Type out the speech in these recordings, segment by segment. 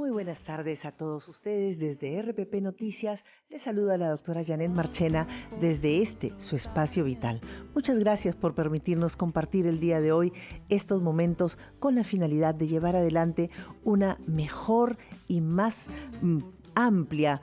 Muy buenas tardes a todos ustedes desde RPP Noticias. Les saluda la doctora Janet Marchena desde su espacio vital. Muchas gracias por permitirnos compartir el día de hoy estos momentos con la finalidad de llevar adelante una mejor y más amplio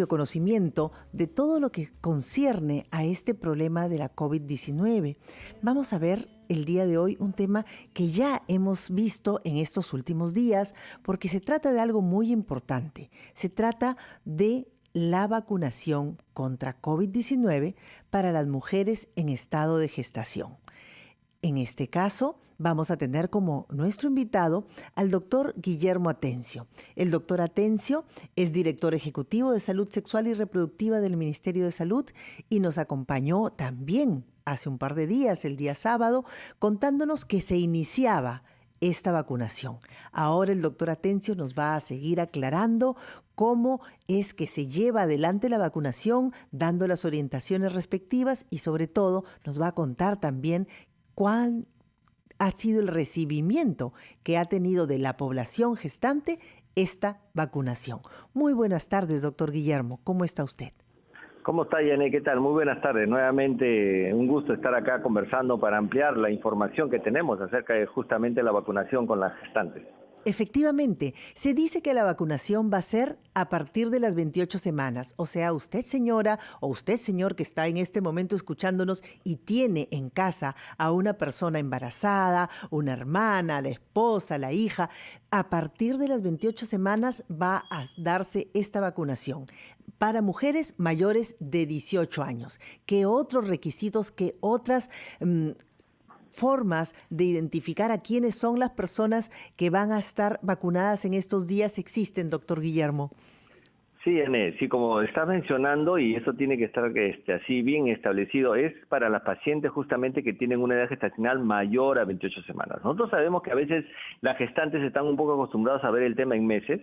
conocimiento de todo lo que concierne a este problema de la COVID-19. Vamos a ver el día de hoy un tema que ya hemos visto en estos últimos días, porque se trata de algo muy importante. Se trata de la vacunación contra COVID-19 para las mujeres en estado de gestación. En este caso, vamos a tener como nuestro invitado al doctor Guillermo Atencio. El doctor Atencio es director ejecutivo de Salud Sexual y Reproductiva del Ministerio de Salud y nos acompañó también hace un par de días, el día sábado, contándonos que se iniciaba esta vacunación. Ahora el doctor Atencio nos va a seguir aclarando cómo es que se lleva adelante la vacunación, dando las orientaciones respectivas y sobre todo nos va a contar también cuál ha sido el recibimiento que ha tenido de la población gestante esta vacunación. Muy buenas tardes, doctor Guillermo. ¿Cómo está usted? ¿Cómo está, Yané? ¿Qué tal? Muy buenas tardes. Nuevamente, un gusto estar acá conversando para ampliar la información que tenemos acerca de justamente la vacunación con las gestantes. Efectivamente, se dice que la vacunación va a ser a partir de las 28 semanas. O sea, usted señora o usted señor que está en este momento escuchándonos y tiene en casa a una persona embarazada, una hermana, la esposa, la hija, a partir de las 28 semanas va a darse esta vacunación para mujeres mayores de 18 años. ¿Qué otros requisitos, qué otras formas de identificar a quiénes son las personas que van a estar vacunadas en estos días existen, doctor Guillermo? Sí, Yané, sí, como estás mencionando, y eso tiene que estar así bien establecido, es para las pacientes justamente que tienen una edad gestacional mayor a 28 semanas. Nosotros sabemos que a veces las gestantes están un poco acostumbradas a ver el tema en meses,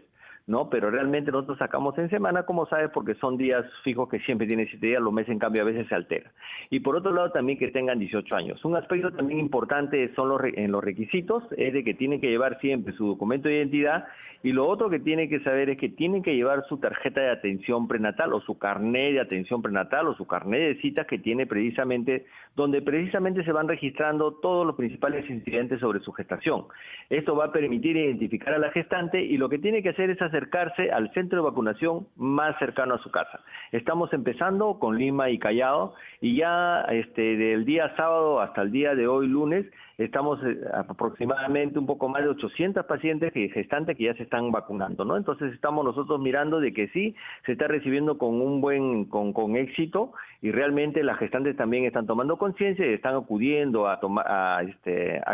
¿no? Pero realmente nosotros sacamos en semana, como sabes, porque son días fijos que siempre tienen 7 días, los meses en cambio a veces se altera. Y por otro lado también que tengan 18 años. Un aspecto también importante son en los requisitos, es de que tienen que llevar siempre su documento de identidad, y lo otro que tienen que saber es que tienen que llevar su tarjeta de atención prenatal o su carnet de atención prenatal o su carnet de citas que tiene precisamente, donde precisamente se van registrando todos los principales incidentes sobre su gestación. Esto va a permitir identificar a la gestante y lo que tiene que hacer es acercarse al centro de vacunación más cercano a su casa. Estamos empezando con Lima y Callao y ya del día sábado hasta el día de hoy lunes estamos aproximadamente un poco más de 800 pacientes gestantes que ya se están vacunando, ¿no? Entonces estamos nosotros mirando de que sí se está recibiendo con éxito y realmente las gestantes también están tomando conciencia y están acudiendo a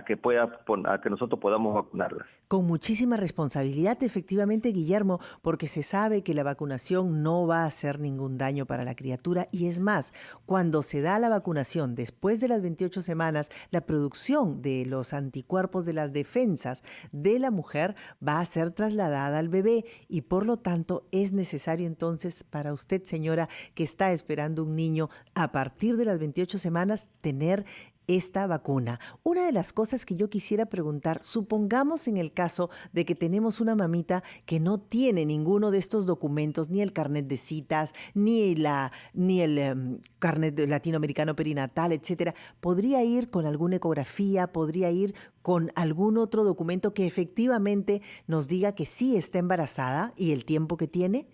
que nosotros podamos vacunarlas. Con muchísima responsabilidad, efectivamente, Guillermo, porque se sabe que la vacunación no va a hacer ningún daño para la criatura y es más, cuando se da la vacunación después de las 28 semanas, la producción de los anticuerpos de las defensas de la mujer va a ser trasladada al bebé y por lo tanto es necesario entonces para usted, señora, que está esperando un niño a partir de las 28 semanas tener esta vacuna. Una de las cosas que yo quisiera preguntar, supongamos en el caso de que tenemos una mamita que no tiene ninguno de estos documentos, ni el carnet de citas, ni el carnet latinoamericano perinatal, etcétera, ¿podría ir con alguna ecografía? ¿Podría ir con algún otro documento que efectivamente nos diga que sí está embarazada y el tiempo que tiene?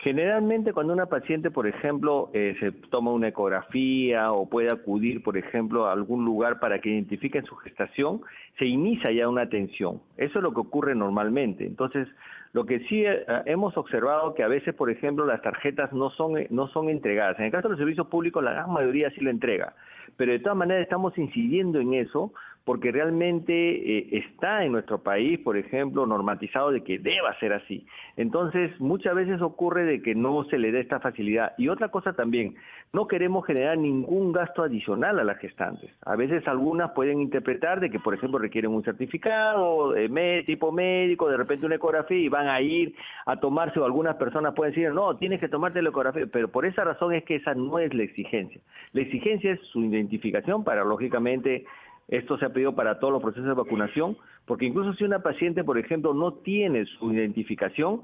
Generalmente cuando una paciente, por ejemplo, se toma una ecografía o puede acudir, por ejemplo, a algún lugar para que identifiquen su gestación, se inicia ya una atención. Eso es lo que ocurre normalmente. Entonces, lo que sí hemos observado que a veces, por ejemplo, las tarjetas no son entregadas. En el caso de los servicios públicos, la gran mayoría sí lo entrega. Pero de todas maneras estamos incidiendo en eso porque realmente está en nuestro país, por ejemplo, normatizado de que deba ser así. Entonces, muchas veces ocurre de que no se le dé esta facilidad. Y otra cosa también, no queremos generar ningún gasto adicional a las gestantes. A veces algunas pueden interpretar de que, por ejemplo, requieren un certificado tipo médico, de repente una ecografía y van a ir a tomarse, o algunas personas pueden decir, no, tienes que tomarte la ecografía, pero por esa razón es que esa no es la exigencia. La exigencia es su identificación para, lógicamente, Esto se ha pedido para todos los procesos de vacunación, porque incluso si una paciente, por ejemplo, no tiene su identificación,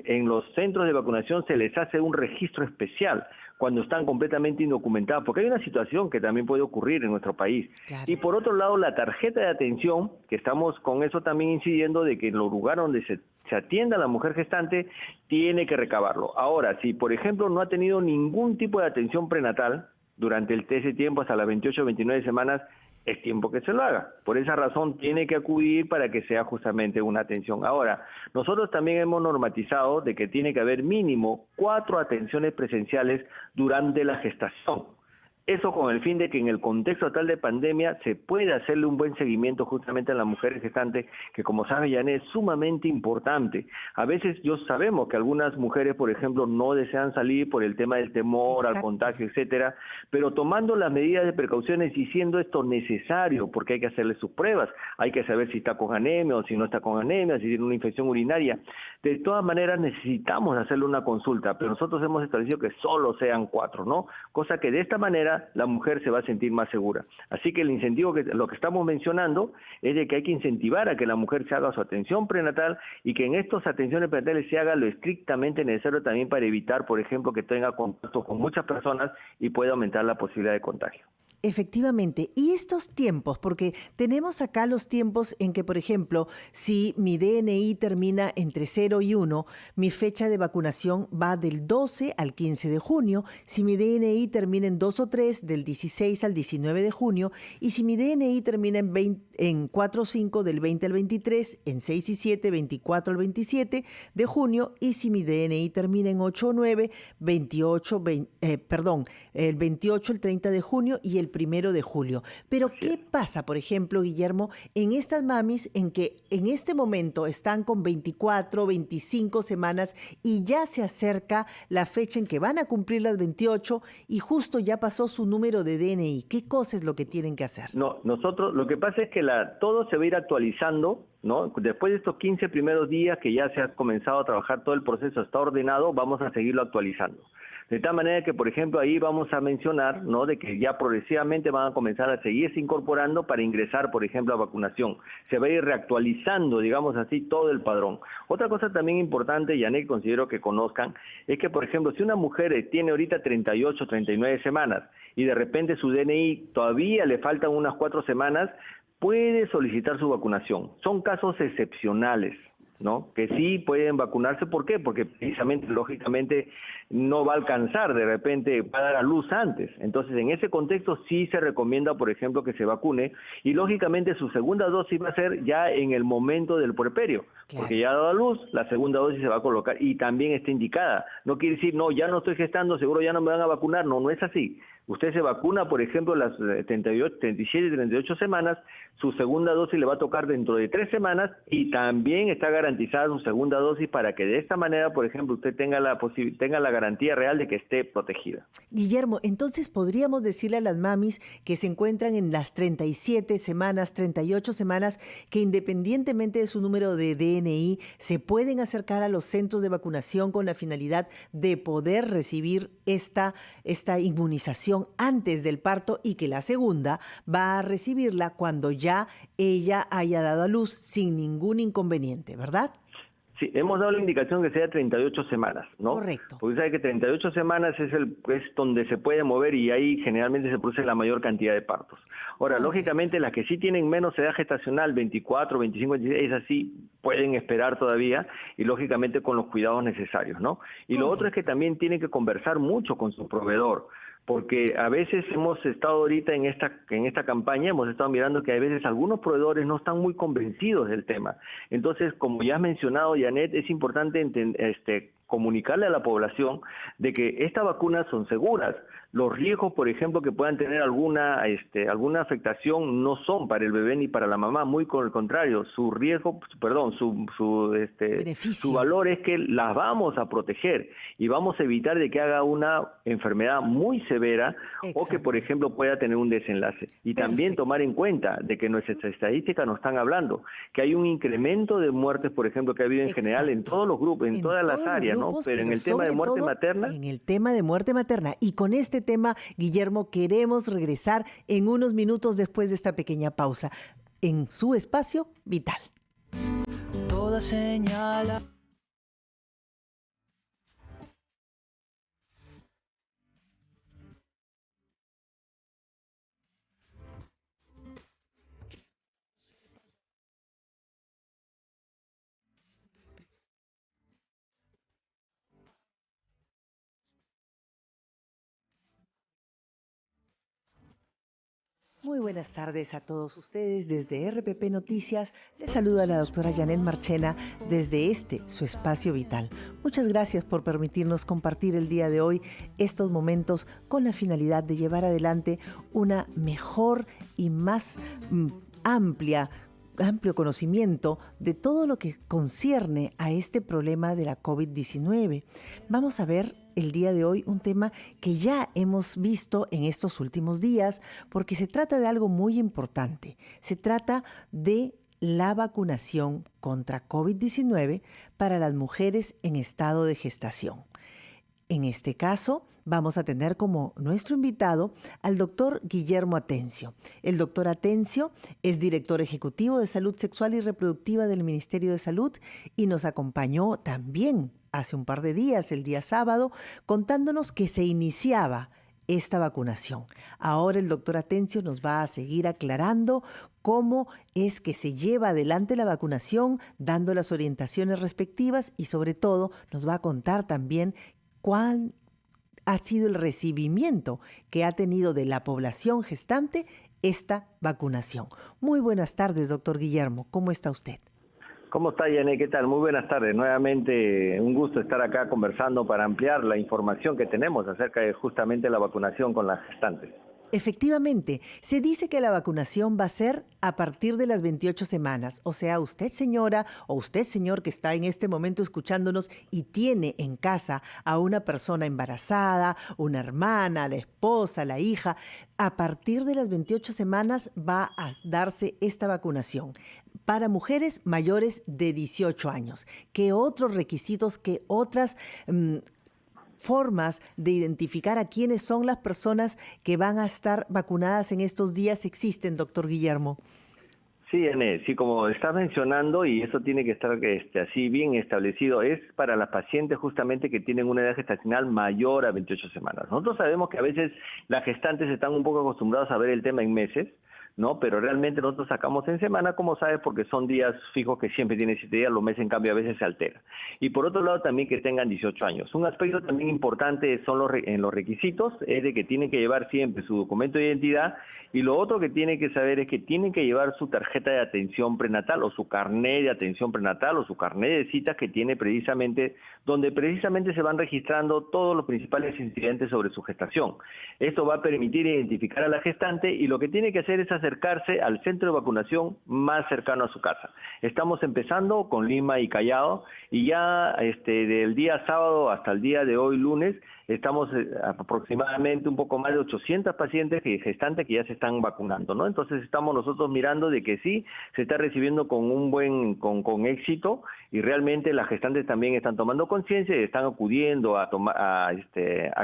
en los centros de vacunación se les hace un registro especial cuando están completamente indocumentados, porque hay una situación que también puede ocurrir en nuestro país. Claro. Y por otro lado, la tarjeta de atención, que estamos con eso también incidiendo de que en los lugares donde se atienda a la mujer gestante, tiene que recabarlo. Ahora, si por ejemplo no ha tenido ningún tipo de atención prenatal durante ese tiempo, hasta las 28 o 29 semanas, es tiempo que se lo haga. Por esa razón tiene que acudir para que sea justamente una atención. Ahora, nosotros también hemos normatizado de que tiene que haber mínimo 4 atenciones presenciales durante la gestación. Eso con el fin de que en el contexto tal de pandemia se pueda hacerle un buen seguimiento justamente a las mujeres gestantes, que como sabe Janet, es sumamente importante. A veces sabemos que algunas mujeres, por ejemplo, no desean salir por el tema del temor al contagio, etcétera, pero tomando las medidas de precauciones y siendo esto necesario, porque hay que hacerle sus pruebas, hay que saber si está con anemia o si no está con anemia, si tiene una infección urinaria. De todas maneras necesitamos hacerle una consulta, pero nosotros hemos establecido que solo sean 4, ¿no? Cosa que de esta manera la mujer se va a sentir más segura. Así que el incentivo, lo que estamos mencionando, es de que hay que incentivar a que la mujer se haga su atención prenatal y que en estas atenciones prenatales se haga lo estrictamente necesario también para evitar, por ejemplo, que tenga contacto con muchas personas y pueda aumentar la posibilidad de contagio. Efectivamente. Y estos tiempos, porque tenemos acá los tiempos en que, por ejemplo, si mi DNI termina entre 0 y 1, mi fecha de vacunación va del 12 al 15 de junio. Si mi DNI termina en 2 o 3, del 16 al 19 de junio. Y si mi DNI termina en 4 o 5, del 20 al 23, en 6 y 7, 24 al 27 de junio. Y si mi DNI termina en 8 o 9, el 28, el 30 de junio y el 1 de julio. Pero ¿qué pasa, por ejemplo, Guillermo, en estas mamis en que en este momento están con 24, 25 semanas y ya se acerca la fecha en que van a cumplir las 28 y justo ya pasó su número de DNI? ¿Qué cosa es lo que tienen que hacer? No, nosotros, lo que pasa es que todo se va a ir actualizando, ¿no? Después de estos 15 primeros días que ya se ha comenzado a trabajar, todo el proceso está ordenado, vamos a seguirlo actualizando. De tal manera que, por ejemplo, ahí vamos a mencionar, ¿no?, de que ya progresivamente van a comenzar a seguirse incorporando para ingresar, por ejemplo, a vacunación. Se va a ir reactualizando, digamos así, todo el padrón. Otra cosa también importante, Janet, considero que conozcan, es que, por ejemplo, si una mujer tiene ahorita 38, 39 semanas y de repente su DNI todavía le faltan unas 4 semanas, puede solicitar su vacunación. Son casos excepcionales, ¿no?, que sí pueden vacunarse. ¿Por qué? Porque precisamente, lógicamente, no va a alcanzar, de repente va a dar a luz antes. Entonces, en ese contexto sí se recomienda, por ejemplo, que se vacune, y lógicamente su segunda dosis va a ser ya en el momento del puerperio, porque ya ha dado a luz, la segunda dosis se va a colocar y también está indicada. No quiere decir, no, ya no estoy gestando, seguro ya no me van a vacunar. No, no es así. Usted se vacuna, por ejemplo, las 37 y 38 semanas, su segunda dosis le va a tocar dentro de 3 semanas y también está garantizada su segunda dosis para que de esta manera, por ejemplo, usted tenga la garantía real de que esté protegida. Guillermo, entonces podríamos decirle a las mamis que se encuentran en las 37 semanas, 38 semanas, que independientemente de su número de DNI, se pueden acercar a los centros de vacunación con la finalidad de poder recibir esta inmunización antes del parto, y que la segunda va a recibirla cuando ya ella haya dado a luz sin ningún inconveniente, ¿verdad? Sí, hemos dado la indicación que sea 38 semanas, ¿no? Correcto. Porque sabe que 38 semanas es donde se puede mover y ahí generalmente se produce la mayor cantidad de partos. Ahora, lógicamente, las que sí tienen menos edad gestacional, 24, 25, 26, esas sí pueden esperar todavía y lógicamente con los cuidados necesarios, ¿no? Y lo otro es que también tienen que conversar mucho con su proveedor, porque a veces hemos estado ahorita en esta campaña, hemos estado mirando que a veces algunos proveedores no están muy convencidos del tema. Entonces, como ya has mencionado, Janet, es importante comunicarle a la población de que estas vacunas son seguras. Los riesgos, por ejemplo, que puedan tener alguna afectación no son para el bebé ni para la mamá, muy por el contrario, su valor es que las vamos a proteger y vamos a evitar de que haga una enfermedad muy severa. Exacto. O que, por ejemplo, pueda tener un desenlace. Y también tomar en cuenta de que nuestras estadísticas nos están hablando que hay un incremento de muertes, por ejemplo, que ha habido en general en todos los grupos, en todas las áreas, ¿no? grupos, Pero en pero el tema de sobre muerte todo materna, en el tema de muerte materna. Y con este tema, Guillermo, queremos regresar en unos minutos después de esta pequeña pausa en su espacio vital. Toda señala. Muy buenas tardes a todos ustedes desde RPP Noticias. Les saluda la doctora Janet Marchena desde su espacio vital. Muchas gracias por permitirnos compartir el día de hoy estos momentos con la finalidad de llevar adelante una mejor y más amplio conocimiento de todo lo que concierne a este problema de la COVID-19. Vamos a ver el día de hoy un tema que ya hemos visto en estos últimos días, porque se trata de algo muy importante. Se trata de la vacunación contra COVID-19 para las mujeres en estado de gestación. En este caso, vamos a tener como nuestro invitado al doctor Guillermo Atencio. El doctor Atencio es director ejecutivo de Salud Sexual y Reproductiva del Ministerio de Salud y nos acompañó también hace un par de días, el día sábado, contándonos que se iniciaba esta vacunación. Ahora el doctor Atencio nos va a seguir aclarando cómo es que se lleva adelante la vacunación, dando las orientaciones respectivas y sobre todo nos va a contar también cuál ha sido el recibimiento que ha tenido de la población gestante esta vacunación. Muy buenas tardes, doctor Guillermo. ¿Cómo está usted? ¿cómo está, Yané? ¿Qué tal? Muy buenas tardes. Nuevamente un gusto estar acá conversando para ampliar la información que tenemos acerca de justamente la vacunación con las gestantes. Efectivamente, se dice que la vacunación va a ser a partir de las 28 semanas. O sea, usted señora o usted señor que está en este momento escuchándonos y tiene en casa a una persona embarazada, una hermana, la esposa, la hija, a partir de las 28 semanas va a darse esta vacunación para mujeres mayores de 18 años. ¿Qué otros requisitos, qué otras formas de identificar a quiénes son las personas que van a estar vacunadas en estos días existen, doctor Guillermo? Sí, Yané, sí, como estás mencionando, y eso tiene que estar así bien establecido, es para las pacientes justamente que tienen una edad gestacional mayor a 28 semanas. Nosotros sabemos que a veces las gestantes están un poco acostumbradas a ver el tema en meses, ¿no? Pero realmente nosotros sacamos en semana, como sabes, porque son días fijos que siempre tienen 7 días, los meses en cambio a veces se altera. Y por otro lado también que tengan 18 años. Un aspecto también importante son en los requisitos, es de que tienen que llevar siempre su documento de identidad, y lo otro que tienen que saber es que tienen que llevar su tarjeta de atención prenatal o su carnet de atención prenatal o su carnet de citas que tiene precisamente, donde precisamente se van registrando todos los principales incidentes sobre su gestación. Esto va a permitir identificar a la gestante y lo que tiene que hacer es acercarse al centro de vacunación más cercano a su casa. Estamos empezando con Lima y Callao y ya del día sábado hasta el día de hoy lunes estamos aproximadamente un poco más de 800 pacientes gestantes que ya se están vacunando, ¿no? Entonces estamos nosotros mirando de que sí se está recibiendo con con éxito y realmente las gestantes también están tomando conciencia y están acudiendo a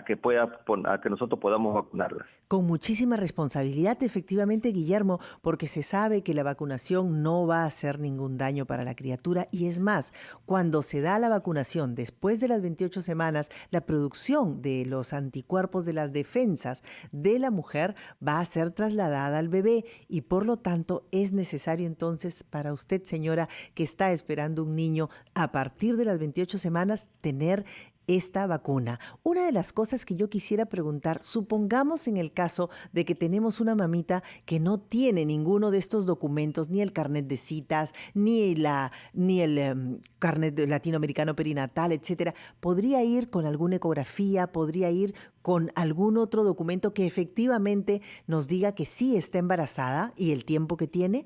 que nosotros podamos vacunarlas. Con muchísima responsabilidad, efectivamente, Guillermo, porque se sabe que la vacunación no va a hacer ningún daño para la criatura y es más, cuando se da la vacunación después de las 28 semanas, la producción de los anticuerpos de las defensas de la mujer va a ser trasladada al bebé y por lo tanto es necesario entonces para usted, señora, que está esperando un niño a partir de las 28 semanas, tener esta vacuna. Una de las cosas que yo quisiera preguntar, supongamos en el caso de que tenemos una mamita que no tiene ninguno de estos documentos, ni el carnet de citas, ni el carnet latinoamericano perinatal, etcétera, ¿podría ir con alguna ecografía? ¿Podría ir con algún otro documento que efectivamente nos diga que sí está embarazada y el tiempo que tiene?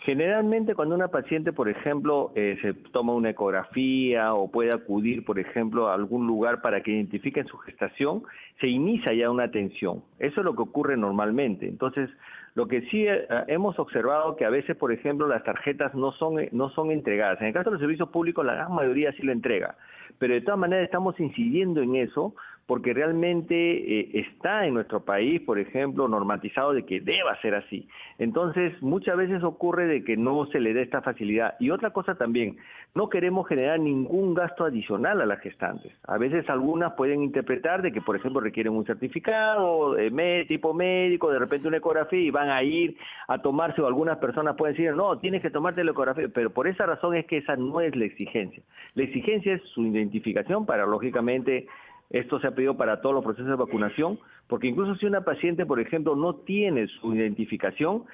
Generalmente cuando una paciente, por ejemplo, se toma una ecografía o puede acudir, por ejemplo, a algún lugar para que identifiquen su gestación, se inicia ya una atención. Eso es lo que ocurre normalmente. Entonces, lo que sí hemos observado que a veces, por ejemplo, las tarjetas no son entregadas. En el caso de los servicios públicos, la gran mayoría sí lo entrega. pero de todas maneras estamos incidiendo en eso porque realmente está en nuestro país, por ejemplo, normatizado de que deba ser así. Entonces, muchas veces ocurre de que no se le dé esta facilidad. Y otra cosa también, no queremos generar ningún gasto adicional a las gestantes. A veces algunas pueden interpretar de que, por ejemplo, requieren un certificado tipo médico, de repente una ecografía y van a ir a tomarse, o algunas personas pueden decir, no, tienes que tomarte la ecografía, pero por esa razón es que esa no es la exigencia. La exigencia es su identificación para, lógicamente, esto se ha pedido para todos los procesos de vacunación, porque incluso si una paciente, por ejemplo, no tiene su identificación,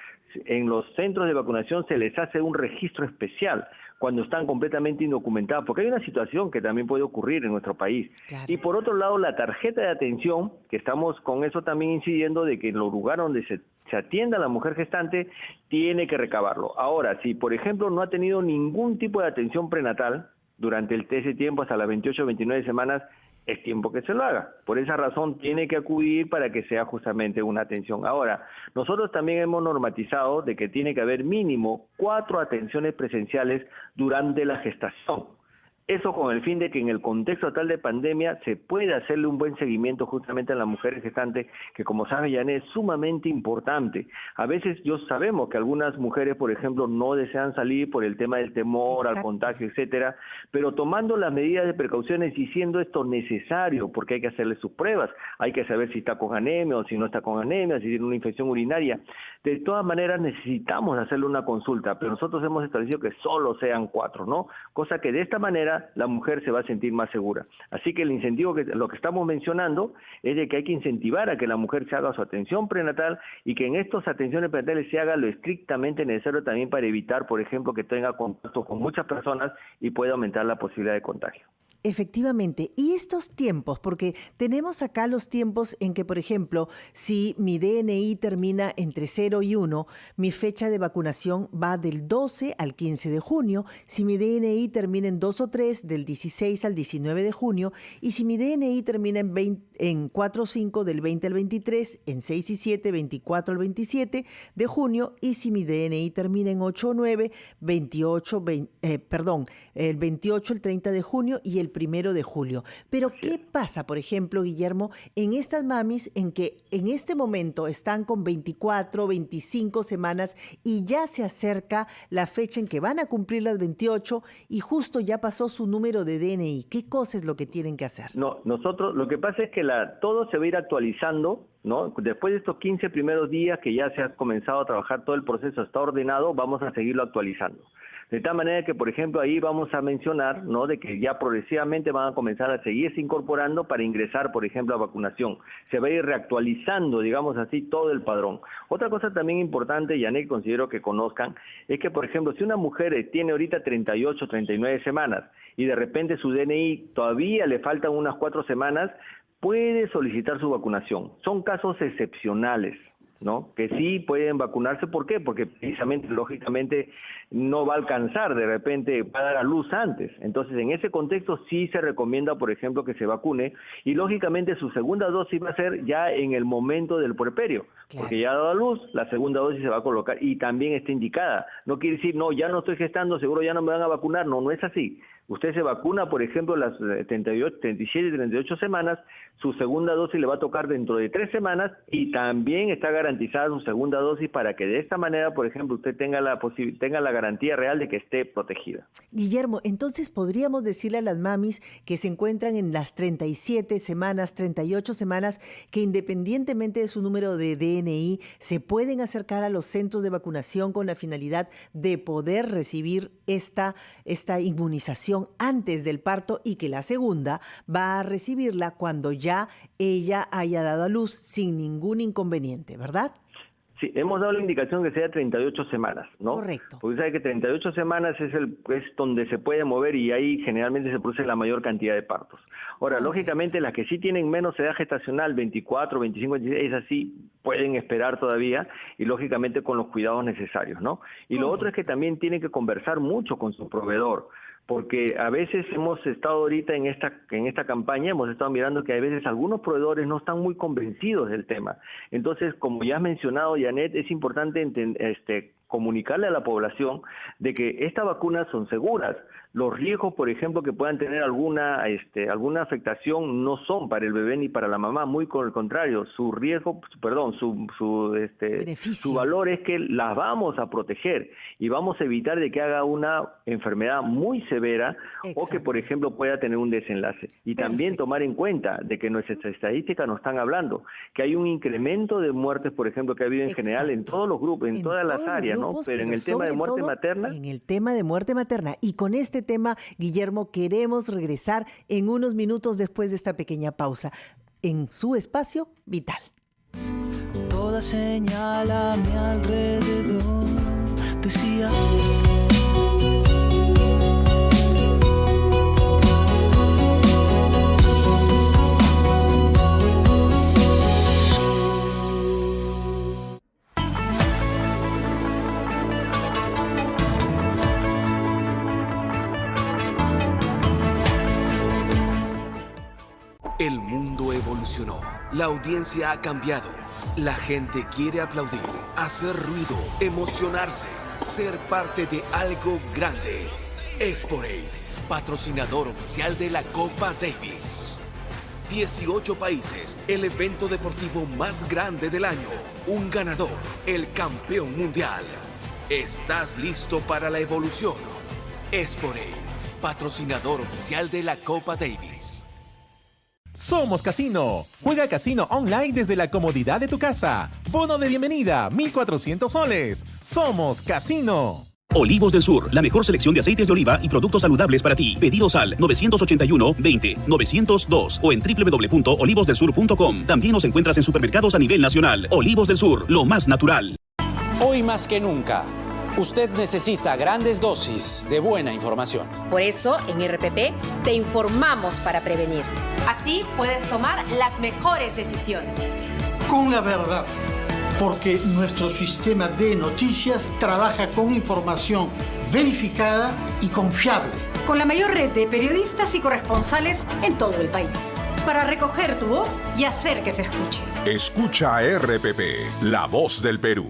en los centros de vacunación se les hace un registro especial cuando están completamente indocumentados, porque hay una situación que también puede ocurrir en nuestro país. Claro. Y por otro lado, la tarjeta de atención, que estamos con eso también incidiendo, de que en los lugares donde se atienda a la mujer gestante, tiene que recabarlo. Ahora, si por ejemplo no ha tenido ningún tipo de atención prenatal durante ese tiempo, hasta las 28 o 29 semanas, es tiempo que se lo haga. Por esa razón tiene que acudir para que sea justamente una atención. Ahora, nosotros también hemos normatizado de que tiene que haber mínimo 4 atenciones presenciales durante la gestación. Eso con el fin de que en el contexto tal de pandemia se pueda hacerle un buen seguimiento justamente a la mujer gestante, que como sabe Janet es sumamente importante. A veces sabemos que algunas mujeres, por ejemplo, no desean salir por el tema del temor al contagio, etcétera, pero tomando las medidas de precauciones y siendo esto necesario, porque hay que hacerle sus pruebas, hay que saber si está con anemia o si no está con anemia, si tiene una infección urinaria. De todas maneras necesitamos hacerle una consulta, pero nosotros hemos establecido que solo sean 4, ¿no? Cosa que de esta manera la mujer se va a sentir más segura. Así que el incentivo, lo que estamos mencionando, es de que hay que incentivar a que la mujer se haga su atención prenatal y que en estas atenciones prenatales se haga lo estrictamente necesario también para evitar, por ejemplo, que tenga contacto con muchas personas y pueda aumentar la posibilidad de contagio. Efectivamente, y estos tiempos, porque tenemos acá los tiempos en que, por ejemplo, si mi DNI termina entre 0 y 1, mi fecha de vacunación va del 12 al 15 de junio, si mi DNI termina en 2 o 3, del 16 al 19 de junio, y si mi DNI termina en 4 o 5, del 20 al 23, en 6 y 7, 24 al 27 de junio, y si mi DNI termina en 8 o 9, el 28, el 30 de junio y el 1 de julio. Pero ¿qué pasa, por ejemplo, Guillermo, en estas mamis en que en este momento están con 24, 25 semanas y ya se acerca la fecha en que van a cumplir las 28 y justo ya pasó su número de DNI? ¿Qué cosa es lo que tienen que hacer? No, nosotros, lo que pasa es que todo se va a ir actualizando, ¿no? Después de estos 15 primeros días que ya se ha comenzado a trabajar, todo el proceso está ordenado, vamos a seguirlo actualizando. De tal manera que, por ejemplo, ahí vamos a mencionar, ¿no?, de que ya progresivamente van a comenzar a seguirse incorporando para ingresar, por ejemplo, a vacunación. Se va a ir reactualizando, digamos así, todo el padrón. Otra cosa también importante, Janet, considero que conozcan, es que, por ejemplo, si una mujer tiene ahorita 38, 39 semanas y de repente su DNI todavía le faltan unas 4 semanas, puede solicitar su vacunación. Son casos excepcionales, ¿no?, que sí pueden vacunarse. ¿Por qué? Porque precisamente, lógicamente, no va a alcanzar, de repente va a dar a luz antes. Entonces, en ese contexto sí se recomienda, por ejemplo, que se vacune, y lógicamente su segunda dosis va a ser ya en el momento del puerperio, claro, porque ya ha dado a luz, la segunda dosis se va a colocar y también está indicada. No quiere decir, no, ya no estoy gestando, seguro ya no me van a vacunar. No, no es así. Usted se vacuna, por ejemplo, las 37 y 38 semanas, su segunda dosis le va a tocar dentro de 3 semanas y también está garantizada su segunda dosis para que de esta manera, por ejemplo, usted tenga la garantía real de que esté protegida. Guillermo, entonces podríamos decirle a las mamis que se encuentran en las 37 semanas, 38 semanas, que independientemente de su número de DNI, se pueden acercar a los centros de vacunación con la finalidad de poder recibir esta inmunización antes del parto, y que la segunda va a recibirla cuando ya ella haya dado a luz sin ningún inconveniente, ¿verdad? Sí, hemos dado la indicación que sea 38 semanas, ¿no? Correcto. Porque sabe que 38 semanas es donde se puede mover y ahí generalmente se produce la mayor cantidad de partos. Ahora, lógicamente, las que sí tienen menos edad gestacional, 24, 25, 26, esas sí pueden esperar todavía y lógicamente con los cuidados necesarios, ¿no? Y lo otro es que también tienen que conversar mucho con su proveedor, porque a veces hemos estado ahorita en esta campaña, hemos estado mirando que a veces algunos proveedores no están muy convencidos del tema. Entonces, como ya has mencionado, Janet, es importante comunicarle a la población de que estas vacunas son seguras. Los riesgos, por ejemplo, que puedan tener alguna afectación no son para el bebé ni para la mamá, muy con el contrario, su riesgo, perdón, su valor es que las vamos a proteger y vamos a evitar de que haga una enfermedad muy severa. Exacto. O que, por ejemplo, pueda tener un desenlace. Y también tomar en cuenta de que nuestras estadísticas nos están hablando que hay un incremento de muertes, por ejemplo, que ha habido en general en todos los grupos, en todas las áreas, grupos, ¿no? Pero en el tema de muerte materna. En el tema de muerte materna. Y con este tema, Guillermo, queremos regresar en unos minutos después de esta pequeña pausa en su espacio vital. Toda señal a mi alrededor decía. El mundo evolucionó, la audiencia ha cambiado, la gente quiere aplaudir, hacer ruido, emocionarse, ser parte de algo grande. Exporade, patrocinador oficial de la Copa Davis. 18 países, el evento deportivo más grande del año, un ganador, el campeón mundial. ¿Estás listo para la evolución? Exporade, patrocinador oficial de la Copa Davis. Somos Casino. Juega Casino online desde la comodidad de tu casa. Bono de bienvenida, 1,400 soles. Somos Casino. Olivos del Sur, la mejor selección de aceites de oliva y productos saludables para ti. Pedidos al 981-20-902 o en www.olivosdelsur.com. También nos encuentras en supermercados a nivel nacional. Olivos del Sur, lo más natural. Hoy más que nunca, usted necesita grandes dosis de buena información. Por eso, en RPP, te informamos para prevenir. Así puedes tomar las mejores decisiones. Con la verdad, porque nuestro sistema de noticias trabaja con información verificada y confiable. Con la mayor red de periodistas y corresponsales en todo el país. Para recoger tu voz y hacer que se escuche. Escucha a RPP, la voz del Perú.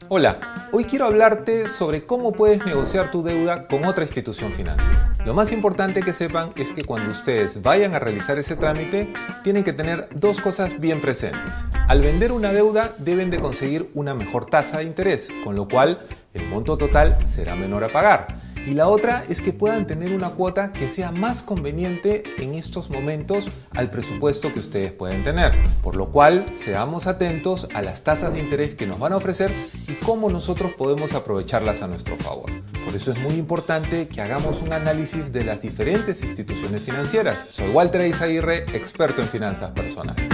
Hola, hoy quiero hablarte sobre cómo puedes negociar tu deuda con otra institución financiera. Lo más importante que sepan es que cuando ustedes vayan a realizar ese trámite, tienen que tener dos cosas bien presentes. Al vender una deuda, deben de conseguir una mejor tasa de interés, con lo cual el monto total será menor a pagar. Y la otra es que puedan tener una cuota que sea más conveniente en estos momentos al presupuesto que ustedes pueden tener. Por lo cual, seamos atentos a las tasas de interés que nos van a ofrecer y cómo nosotros podemos aprovecharlas a nuestro favor. Por eso es muy importante que hagamos un análisis de las diferentes instituciones financieras. Soy Walter Eizaguirre, experto en finanzas personales.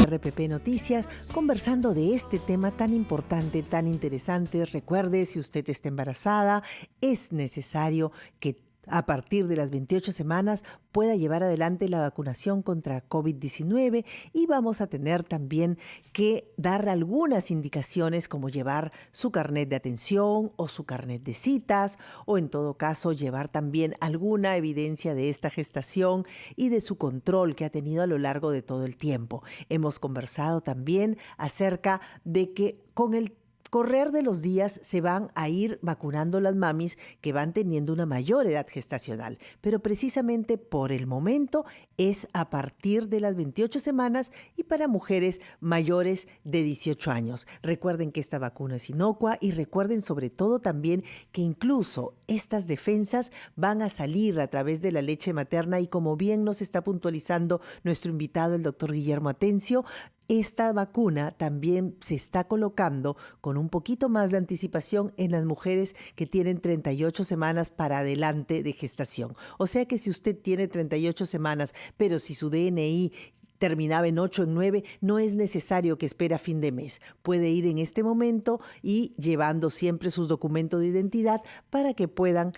RPP Noticias, conversando de este tema tan importante, tan interesante. Recuerde, si usted está embarazada, es necesario que a partir de las 28 semanas pueda llevar adelante la vacunación contra COVID-19 y vamos a tener también que dar algunas indicaciones como llevar su carnet de atención o su carnet de citas o en todo caso llevar también alguna evidencia de esta gestación y de su control que ha tenido a lo largo de todo el tiempo. Hemos conversado también acerca de que con el correr de los días se van a ir vacunando las mamis que van teniendo una mayor edad gestacional, pero precisamente por el momento es a partir de las 28 semanas y para mujeres mayores de 18 años. Recuerden que esta vacuna es inocua y recuerden sobre todo también que incluso estas defensas van a salir a través de la leche materna y como bien nos está puntualizando nuestro invitado, el doctor Guillermo Atencio, esta vacuna también se está colocando con un poquito más de anticipación en las mujeres que tienen 38 semanas para adelante de gestación. O sea que si usted tiene 38 semanas, pero si su DNI terminaba en 8, en 9, no es necesario que espere a fin de mes. Puede ir en este momento y llevando siempre sus documentos de identidad para que puedan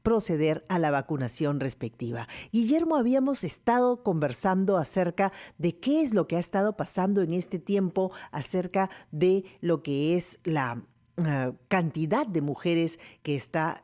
proceder a la vacunación respectiva. Guillermo, habíamos estado conversando acerca de qué es lo que ha estado pasando en este tiempo, acerca de lo que es la cantidad de mujeres que está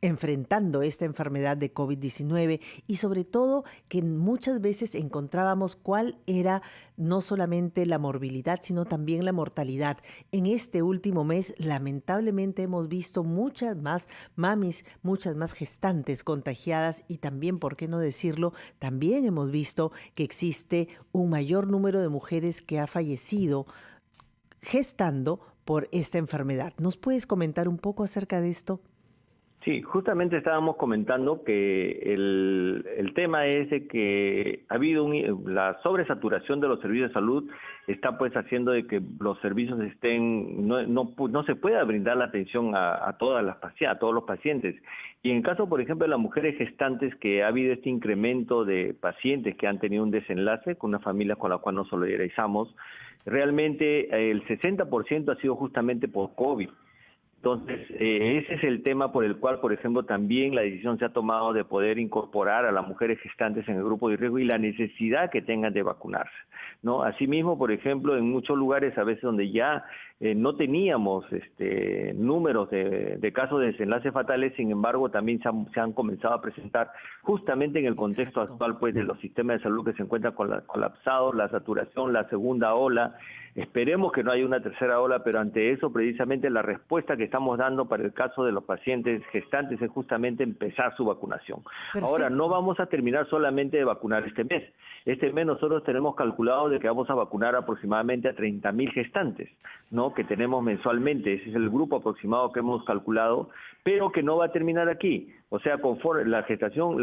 enfrentando esta enfermedad de COVID-19 y sobre todo que muchas veces encontrábamos cuál era no solamente la morbilidad, sino también la mortalidad. En este último mes, lamentablemente, hemos visto muchas más mamis, muchas más gestantes contagiadas y también, ¿por qué no decirlo?, también hemos visto que existe un mayor número de mujeres que ha fallecido gestando por esta enfermedad. ¿Nos puedes comentar un poco acerca de esto? Sí, justamente estábamos comentando que el tema es de que ha habido la sobresaturación de los servicios de salud está pues haciendo de que los servicios estén no se pueda brindar la atención a todos los pacientes. Y en el caso, por ejemplo, de las mujeres gestantes, que ha habido este incremento de pacientes que han tenido un desenlace con una familia con la cual nos solidarizamos, realmente el 60% ha sido justamente por COVID. Entonces, ese es el tema por el cual, por ejemplo, también la decisión se ha tomado de poder incorporar a las mujeres gestantes en el grupo de riesgo y la necesidad que tengan de vacunarse, ¿no? Asimismo, por ejemplo, en muchos lugares a veces donde ya no teníamos números de casos de desenlaces fatales, sin embargo, también se han comenzado a presentar justamente en el contexto actual pues de los sistemas de salud que se encuentran colapsados, la saturación, la segunda ola. Esperemos que no haya una tercera ola, pero ante eso precisamente la respuesta que estamos dando para el caso de los pacientes gestantes es justamente empezar su vacunación. Perfecto. Ahora, no vamos a terminar solamente de vacunar este mes. Este mes nosotros tenemos calculado de que vamos a vacunar aproximadamente a 30,000 gestantes, ¿no?, que tenemos mensualmente. Ese es el grupo aproximado que hemos calculado, pero que no va a terminar aquí. O sea, conforme la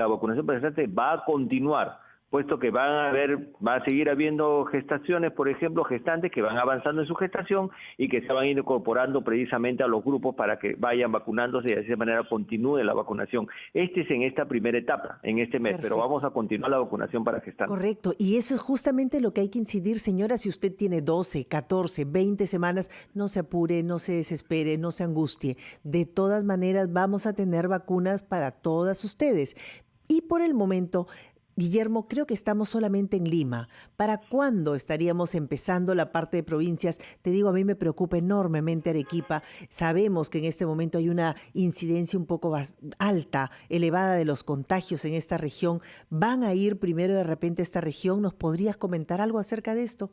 vacunación para gestantes va a continuar, puesto que va a seguir habiendo gestaciones, por ejemplo, gestantes que van avanzando en su gestación y que se van a ir incorporando precisamente a los grupos para que vayan vacunándose y de esa manera continúe la vacunación. Este es en esta primera etapa, en este mes. Perfecto. Pero vamos a continuar la vacunación para gestantes. Correcto, y eso es justamente lo que hay que incidir, señora. Si usted tiene 12, 14, 20 semanas, no se apure, no se desespere, no se angustie. De todas maneras, vamos a tener vacunas para todas ustedes. Y por el momento, Guillermo, creo que estamos solamente en Lima. ¿Para cuándo estaríamos empezando la parte de provincias? Te digo, a mí me preocupa enormemente Arequipa. Sabemos que en este momento hay una incidencia un poco alta, elevada de los contagios en esta región. ¿Van a ir primero de repente a esta región? ¿Nos podrías comentar algo acerca de esto?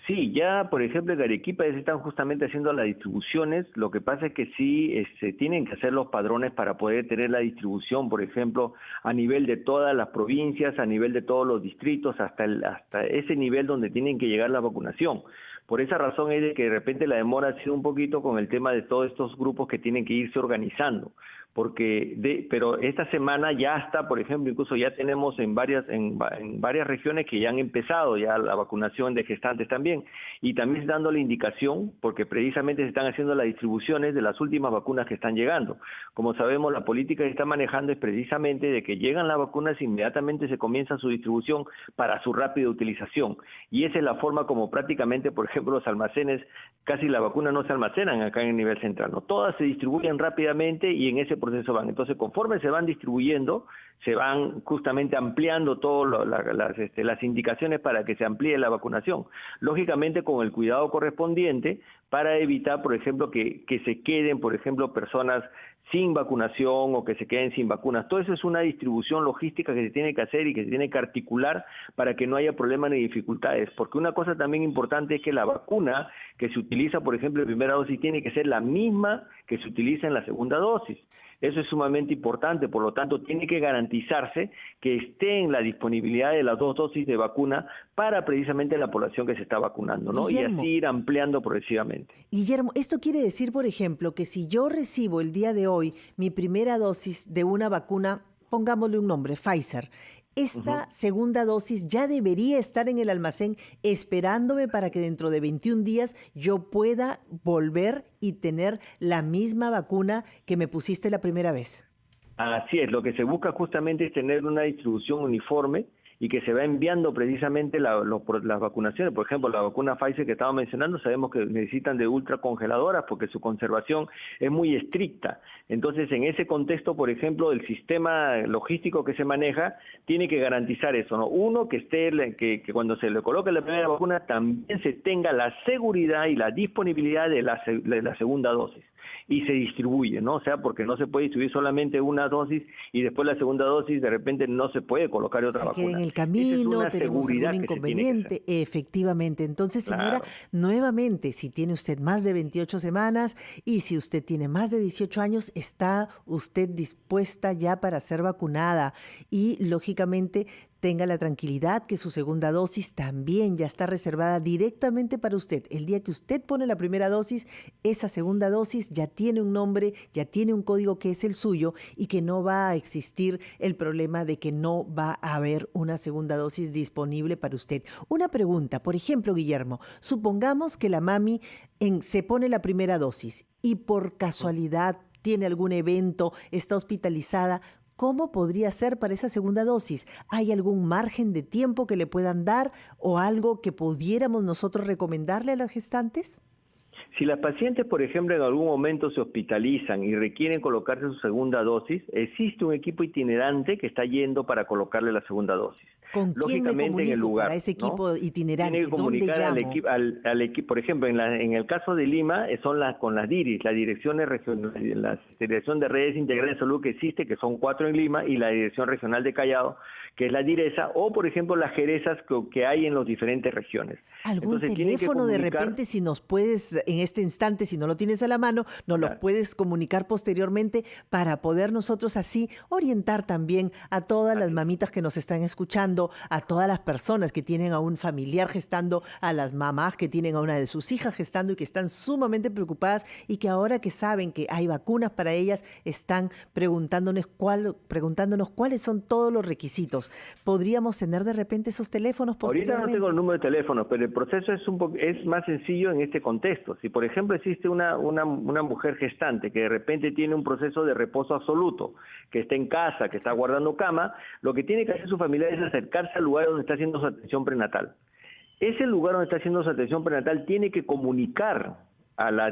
Sí, ya por ejemplo en Arequipa ya se están justamente haciendo las distribuciones. Lo que pasa es que sí tienen que hacer los padrones para poder tener la distribución, por ejemplo, a nivel de todas las provincias, a nivel de todos los distritos, hasta ese nivel donde tienen que llegar la vacunación. Por esa razón es de que de repente la demora ha sido un poquito con el tema de todos estos grupos que tienen que irse organizando. Pero esta semana ya está, por ejemplo, incluso ya tenemos en varias regiones que ya han empezado ya la vacunación de gestantes también, y también se está dando la indicación, porque precisamente se están haciendo las distribuciones de las últimas vacunas que están llegando. Como sabemos, la política que está manejando es precisamente de que llegan las vacunas e inmediatamente se comienza su distribución para su rápida utilización, y esa es la forma como prácticamente, por ejemplo, los almacenes, casi las vacunas no se almacenan acá en el nivel central, ¿no? Todas se distribuyen rápidamente y en ese proceso van. Entonces, conforme se van distribuyendo, se van justamente ampliando todas las indicaciones para que se amplíe la vacunación. Lógicamente, con el cuidado correspondiente para evitar, por ejemplo, que se queden, por ejemplo, personas sin vacunación o que se queden sin vacunas. Todo eso es una distribución logística que se tiene que hacer y que se tiene que articular para que no haya problemas ni dificultades. Porque una cosa también importante es que la vacuna que se utiliza, por ejemplo, en primera dosis, tiene que ser la misma que se utiliza en la segunda dosis. Eso es sumamente importante, por lo tanto tiene que garantizarse que esté en la disponibilidad de las 2 dosis de vacuna para precisamente la población que se está vacunando, ¿no? Guillermo, y así ir ampliando progresivamente. Guillermo, esto quiere decir, por ejemplo, que si yo recibo el día de hoy mi primera dosis de una vacuna, pongámosle un nombre, Pfizer, esta segunda dosis ya debería estar en el almacén esperándome para que dentro de 21 días yo pueda volver y tener la misma vacuna que me pusiste la primera vez. Así es, lo que se busca justamente es tener una distribución uniforme y que se va enviando precisamente las vacunaciones. Por ejemplo, la vacuna Pfizer que estaba mencionando, sabemos que necesitan de ultracongeladoras porque su conservación es muy estricta. Entonces, en ese contexto, por ejemplo, el sistema logístico que se maneja tiene que garantizar eso, ¿no? Uno, que cuando se le coloque la primera vacuna también se tenga la seguridad y la disponibilidad de la segunda dosis. Y se distribuye, ¿no? O sea, porque no se puede distribuir solamente una dosis y después la segunda dosis de repente no se puede colocar otra vacuna. Se queda en el camino, tenemos algún inconveniente. Efectivamente. Entonces, señora, nuevamente, si tiene usted más de 28 semanas y si usted tiene más de 18 años, está usted dispuesta ya para ser vacunada y, lógicamente, tenga la tranquilidad que su segunda dosis también ya está reservada directamente para usted. El día que usted pone la primera dosis, esa segunda dosis ya tiene un nombre, ya tiene un código que es el suyo y que no va a existir el problema de que no va a haber una segunda dosis disponible para usted. Una pregunta, por ejemplo, Guillermo, supongamos que la mami se pone la primera dosis y por casualidad tiene algún evento, está hospitalizada. ¿Cómo podría ser para esa segunda dosis? ¿Hay algún margen de tiempo que le puedan dar o algo que pudiéramos nosotros recomendarle a las gestantes? Si las pacientes, por ejemplo, en algún momento se hospitalizan y requieren colocarse su segunda dosis, existe un equipo itinerante que está yendo para colocarle la segunda dosis. ¿Con quién me comunico en el lugar, para ese equipo itinerante? Tiene que comunicar al equipo, por ejemplo, en el caso de Lima, son con las DIRIS, la Dirección de Redes Integrales de Salud que existe, que son 4 en Lima, y la Dirección Regional de Callao, que es la DIRESA, o por ejemplo las jerezas que hay en las diferentes regiones. ¿Algún teléfono de repente, si nos puedes, en este instante, si no lo tienes a la mano, nos lo puedes comunicar posteriormente para poder nosotros así orientar también a todas las mamitas que nos están escuchando, a todas las personas que tienen a un familiar gestando, a las mamás que tienen a una de sus hijas gestando y que están sumamente preocupadas y que ahora que saben que hay vacunas para ellas, están preguntándonos cuáles son todos los requisitos. ¿Podríamos tener de repente esos teléfonos posteriormente? Ahorita no tengo el número de teléfono, pero el proceso es más sencillo en este contexto. Si, por ejemplo, existe una mujer gestante que de repente tiene un proceso de reposo absoluto, que está en casa, que está guardando cama, lo que tiene que hacer su familia es acercarse al lugar donde está haciendo su atención prenatal. Ese lugar donde está haciendo su atención prenatal tiene que comunicar a la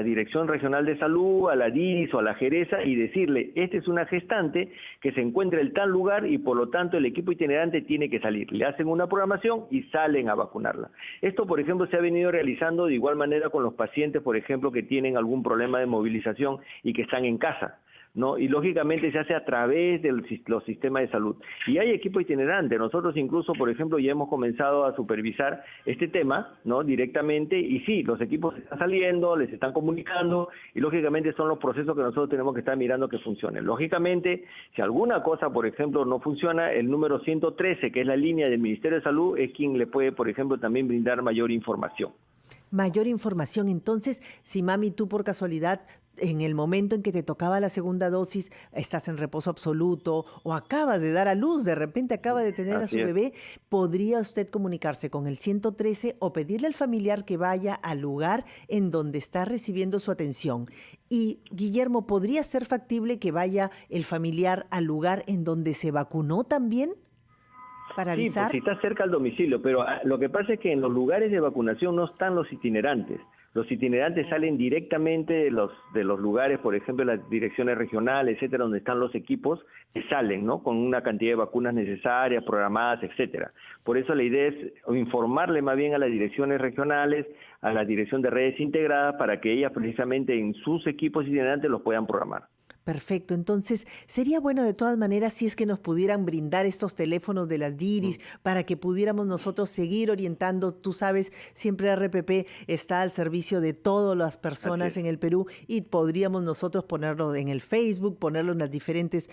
Dirección Regional de Salud, a la DIRIS o a la Jereza y decirle, esta es una gestante que se encuentra en tal lugar y por lo tanto el equipo itinerante tiene que salir. Le hacen una programación y salen a vacunarla. Esto, por ejemplo, se ha venido realizando de igual manera con los pacientes, por ejemplo, que tienen algún problema de movilización y que están en casa, ¿no? Y lógicamente se hace a través de los sistemas de salud. Y hay equipo itinerante. Nosotros incluso, por ejemplo, ya hemos comenzado a supervisar este tema, ¿no? Directamente, y sí, los equipos están saliendo, les están comunicando, y lógicamente son los procesos que nosotros tenemos que estar mirando que funcionen. Lógicamente, si alguna cosa, por ejemplo, no funciona, el número 113, que es la línea del Ministerio de Salud, es quien le puede, por ejemplo, también brindar mayor información. Mayor información. Entonces, si mami, tú por casualidad, en el momento en que te tocaba la segunda dosis, estás en reposo absoluto o acabas de dar a luz, de repente acaba de tener a su bebé, ¿podría usted comunicarse con el 113 o pedirle al familiar que vaya al lugar en donde está recibiendo su atención? Y, Guillermo, ¿podría ser factible que vaya el familiar al lugar en donde se vacunó también? Para avisar. Sí, pues si está cerca al domicilio, pero lo que pasa es que en los lugares de vacunación no están los itinerantes. Los itinerantes salen directamente de los lugares, por ejemplo, las direcciones regionales, etcétera, donde están los equipos que salen, ¿no? Con una cantidad de vacunas necesarias, programadas, etcétera. Por eso la idea es informarle más bien a las direcciones regionales, a la dirección de redes integradas, para que ellas precisamente en sus equipos itinerantes los puedan programar. Perfecto. Entonces, sería bueno de todas maneras si es que nos pudieran brindar estos teléfonos de las DIRIS para que pudiéramos nosotros seguir orientando. Tú sabes, siempre RPP está al servicio de todas las personas en el Perú y podríamos nosotros ponerlo en el Facebook, ponerlo en las diferentes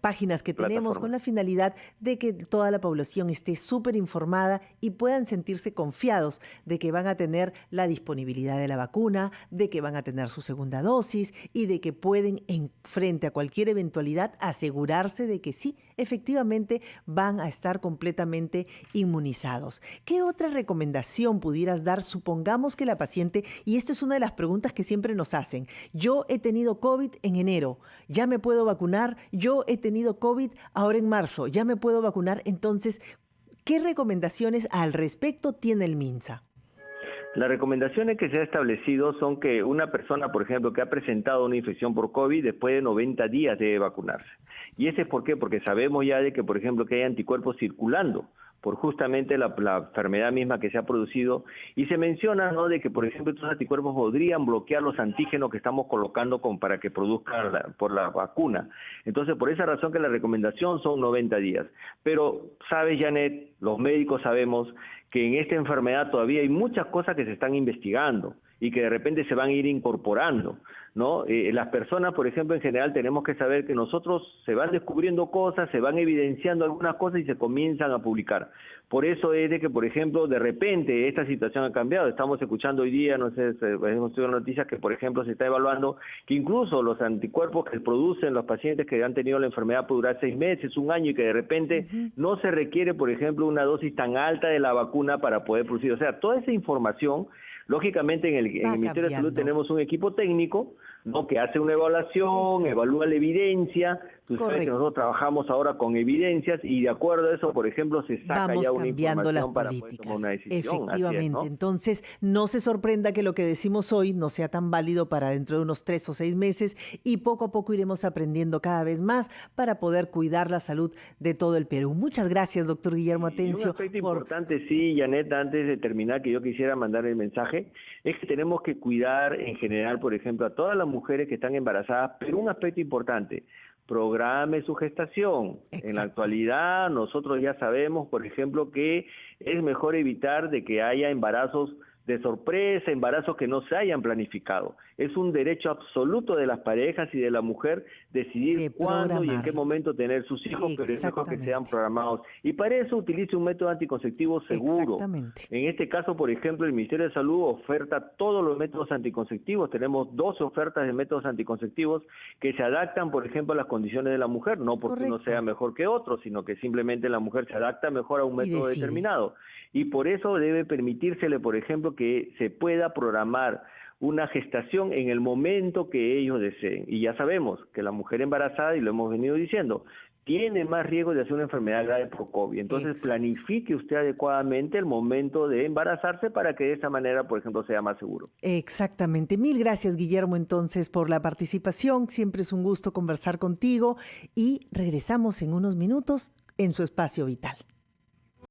páginas que tenemos con la finalidad de que toda la población esté súper informada y puedan sentirse confiados de que van a tener la disponibilidad de la vacuna, de que van a tener su segunda dosis y de que pueden frente a cualquier eventualidad, asegurarse de que sí, efectivamente van a estar completamente inmunizados. ¿Qué otra recomendación pudieras dar? Supongamos que la paciente, y esto es una de las preguntas que siempre nos hacen, yo he tenido COVID en enero, ¿ya me puedo vacunar? Yo he tenido COVID ahora en marzo, ¿ya me puedo vacunar? Entonces, ¿qué recomendaciones al respecto tiene el MINSA? Las recomendaciones que se ha establecido son que una persona, por ejemplo, que ha presentado una infección por COVID, después de 90 días debe vacunarse. ¿Y ese es por qué? Porque sabemos ya de que, por ejemplo, que hay anticuerpos circulando por justamente la enfermedad misma que se ha producido, y se menciona, ¿no?, de que, por ejemplo, estos anticuerpos podrían bloquear los antígenos que estamos colocando para que produzca por la vacuna. Entonces, por esa razón que la recomendación son 90 días. Pero, ¿sabes, Janet? Los médicos sabemos que en esta enfermedad todavía hay muchas cosas que se están investigando y que de repente se van a ir incorporando, ¿no? Las personas, por ejemplo, en general tenemos que saber que nosotros se van descubriendo cosas, se van evidenciando algunas cosas y se comienzan a publicar. Por eso es de que, por ejemplo, de repente esta situación ha cambiado. Estamos escuchando hoy día, no sé, hemos tenido noticias que, por ejemplo, se está evaluando que incluso los anticuerpos que producen los pacientes que han tenido la enfermedad puede durar 6 meses, 1 año, y que de repente no se requiere, por ejemplo, una dosis tan alta de la vacuna para poder producir. O sea, toda esa información, lógicamente, en el Ministerio de Salud tenemos un equipo técnico, ¿no?, que hace una evaluación, evalúa la evidencia. Tú sabes que nosotros trabajamos ahora con evidencias y de acuerdo a eso, por ejemplo, se saca ya una información para poder tomar una decisión. Efectivamente, ¿no? Entonces no se sorprenda que lo que decimos hoy no sea tan válido para dentro de unos 3 o 6 meses, y poco a poco iremos aprendiendo cada vez más para poder cuidar la salud de todo el Perú. Muchas gracias, doctor Guillermo Atencio. Un aspecto importante, sí, Janet, antes de terminar, que yo quisiera mandar el mensaje, es que tenemos que cuidar en general, por ejemplo, a todas las mujeres que están embarazadas, pero un aspecto importante: programe su gestación. En la actualidad nosotros ya sabemos, por ejemplo, que es mejor evitar de que haya embarazos de sorpresa, embarazos que no se hayan planificado. Es un derecho absoluto de las parejas y de la mujer decidir cuándo y en qué momento tener sus hijos, pero es mejor que sean programados. Y para eso utilice un método anticonceptivo seguro. En este caso, por ejemplo, el Ministerio de Salud oferta todos los métodos anticonceptivos. Tenemos 12 ofertas de métodos anticonceptivos que se adaptan, por ejemplo, a las condiciones de la mujer, no porque uno sea mejor que otro, sino que simplemente la mujer se adapta mejor a un método determinado. Y por eso debe permitírsele, por ejemplo, que se pueda programar una gestación en el momento que ellos deseen. Y ya sabemos que la mujer embarazada, y lo hemos venido diciendo, tiene más riesgo de hacer una enfermedad grave por COVID. Entonces, planifique usted adecuadamente el momento de embarazarse para que de esa manera, por ejemplo, sea más seguro. Exactamente. Mil gracias, Guillermo, entonces, por la participación. Siempre es un gusto conversar contigo y regresamos en unos minutos en su espacio vital.